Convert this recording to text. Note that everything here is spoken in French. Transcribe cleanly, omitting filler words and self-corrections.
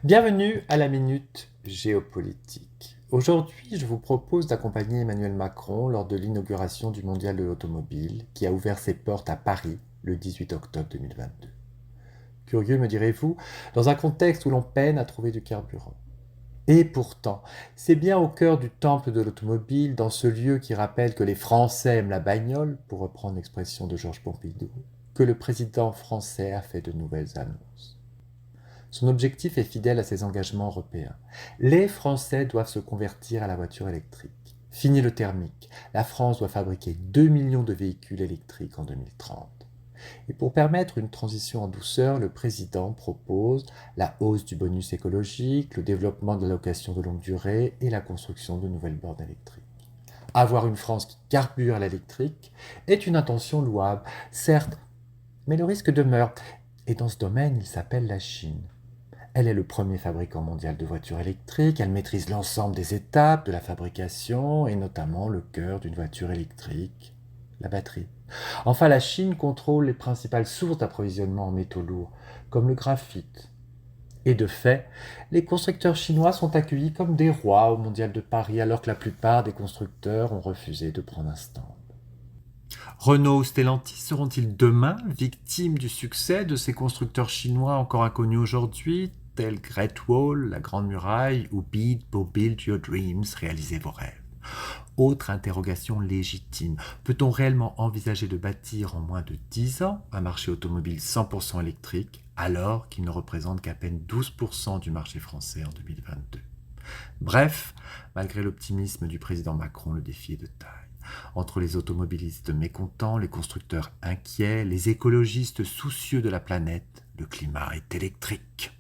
Bienvenue à la Minute Géopolitique. Aujourd'hui, je vous propose d'accompagner Emmanuel Macron lors de l'inauguration du Mondial de l'automobile qui a ouvert ses portes à Paris le 18 octobre 2022. Curieux, me direz-vous, dans un contexte où l'on peine à trouver du carburant. Et pourtant, c'est bien au cœur du temple de l'automobile, dans ce lieu qui rappelle que les Français aiment la bagnole, pour reprendre l'expression de Georges Pompidou, que le président français a fait de nouvelles annonces. Son objectif est fidèle à ses engagements européens. Les Français doivent se convertir à la voiture électrique. Fini le thermique. La France doit fabriquer 2 millions de véhicules électriques en 2030. Et pour permettre une transition en douceur, le président propose la hausse du bonus écologique, le développement de la location de longue durée et la construction de nouvelles bornes électriques. Avoir une France qui carbure à l'électrique est une intention louable, certes, mais le risque demeure. Et dans ce domaine, il s'appelle la Chine. Elle est le premier fabricant mondial de voitures électriques, elle maîtrise l'ensemble des étapes de la fabrication et notamment le cœur d'une voiture électrique, la batterie. Enfin, la Chine contrôle les principales sources d'approvisionnement en métaux lourds, comme le graphite. Et de fait, les constructeurs chinois sont accueillis comme des rois au Mondial de Paris, alors que la plupart des constructeurs ont refusé de prendre un stand. Renault ou Stellantis seront-ils demain victimes du succès de ces constructeurs chinois encore inconnus aujourd'hui, tels Great Wall, la Grande Muraille, ou Build Your Dreams, réalisez vos rêves? Autre interrogation légitime, peut-on réellement envisager de bâtir en moins de 10 ans un marché automobile 100% électrique, alors qu'il ne représente qu'à peine 12% du marché français en 2022? Bref, malgré l'optimisme du président Macron, le défi est de taille. Entre les automobilistes mécontents, les constructeurs inquiets, les écologistes soucieux de la planète, le climat est électrique.